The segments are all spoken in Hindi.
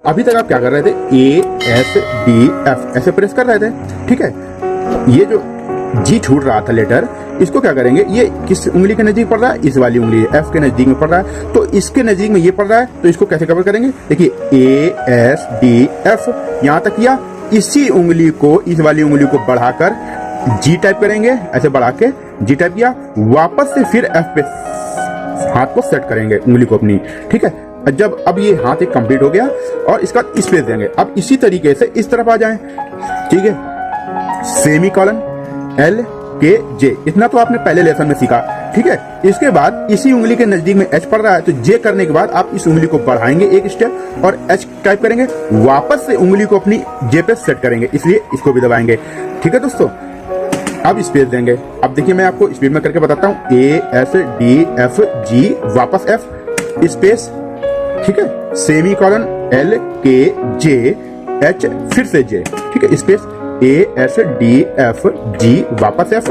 अभी तक आप क्या कर रहे थे, ए एस डी एफ ऐसे प्रेस कर रहे थे, ठीक है। ये जो जी छूट रहा था लेटर, इसको क्या करेंगे, ये किस उंगली के नजदीक पड़ रहा है, इस वाली उंगली एफ के नजदीक में पड़ रहा है, तो इसके नजदीक में ये पड़ रहा है, तो इसको कैसे कवर करेंगे, देखिए ए एस डी एफ यहां तक किया, इसी उंगली को, इस वाली उंगली को बढ़ाकर जी टाइप करेंगे, ऐसे बढ़ा के जी टाइप किया, वापस से फिर एफ पे हाथ को सेट करेंगे उंगली को अपनी, ठीक है। जब अब ये हाथ एक कंप्लीट हो गया और इसका स्पेस देंगे, अब इसी तरीके से इस तरफ आ जाएं, ठीक है। सेमी कॉलन एल के जे, इतना तो आपने पहले लेसन में सीखा, ठीक है। इसके बाद इसी उंगली के नजदीक में एच पड़ रहा है, तो जे करने के बाद आप इस उंगली को बढ़ाएंगे एक स्टेप और एच टाइप करेंगे, वापस से उंगली को अपनी जे पे सेट करेंगे, इसलिए इसको भी दबाएंगे, ठीक है दोस्तों। अब स्पेस देंगे, अब देखिए मैं आपको स्पीड में करके बताता हूँ, A S D F G वापस एफ स्पेस, ठीक है। सेमी कॉलन एल के जे एच फिर से जे, ठीक है, space A S D F G वापस एफ,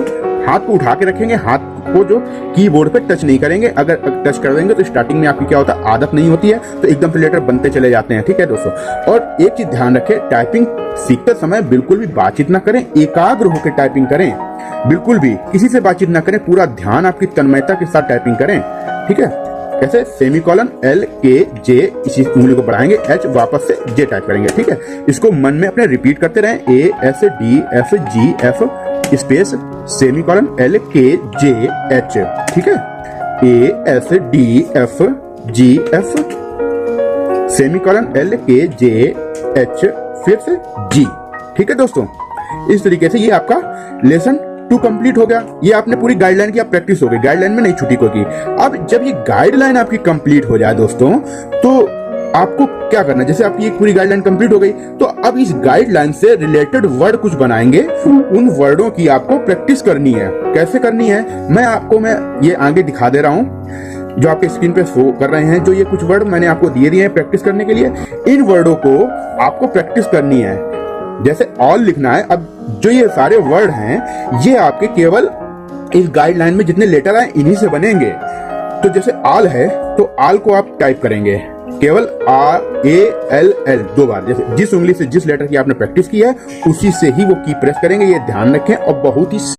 हाथ को उठा के रखेंगे, हाथ को जो कीबोर्ड पे टच नहीं करेंगे, अगर टच कर देंगे तो स्टार्टिंग में आपकी क्या होता है, आदत नहीं होती है, तो एकदम से लेटर बनते चले जाते हैं, ठीक है दोस्तों। और एक चीज ध्यान रखें, टाइपिंग सीखते समय बिल्कुल भी बातचीत ना करें, एकाग्र होकर टाइपिंग करें, बिल्कुल भी किसी से बातचीत ना करें, पूरा ध्यान आपकी तन्मयता के साथ टाइपिंग करें, ठीक है। कैसे, सेमी कॉलन एल के जे, इसी उंगली को बढ़ाएंगे, एच वापस से जे टाइप करेंगे, ठीक है। इसको मन में अपने रिपीट करते रहें, A S D F G F space semi colon L के जे एच, ठीक है। A S D F G F semi colon L के जे एच फिर से जी, ठीक है दोस्तों। इस तरीके से ये आपका लेसन 2 कंप्लीट हो गया। ये आपने पूरी गाइडलाइन की आप प्रैक्टिस हो गई, गाइडलाइन में नहीं छुट्टी को की। अब जब ये गाइडलाइन आपकी कंप्लीट हो जाए दोस्तों, तो आपको क्या करना है, जैसे आपकी ये पूरी गाइडलाइन कंप्लीट हो गई, तो अब इस गाइडलाइन से रिलेटेड वर्ड कुछ बनाएंगे, उन वर्डों की आपको प्रैक्टिस करनी है। कैसे करनी है, मैं ये आगे दिखा दे रहा हूं, जो आपके स्क्रीन पे शो कर रहे हैं, जो ये कुछ वर्ड मैंने आपको दिए हैं प्रैक्टिस करने के लिए, इन वर्डों को आपको प्रैक्टिस करनी है। जैसे ऑल लिखना है, अब जो ये सारे वर्ड हैं, ये आपके केवल इस गाइडलाइन में जितने लेटर आए इन्हीं से बनेंगे। तो जैसे आल है, तो आल को आप टाइप करेंगे केवल ALL 2 बार, जैसे जिस उंगली से जिस लेटर की आपने प्रैक्टिस की है उसी से ही वो की प्रेस करेंगे, ये ध्यान रखें। और बहुत ही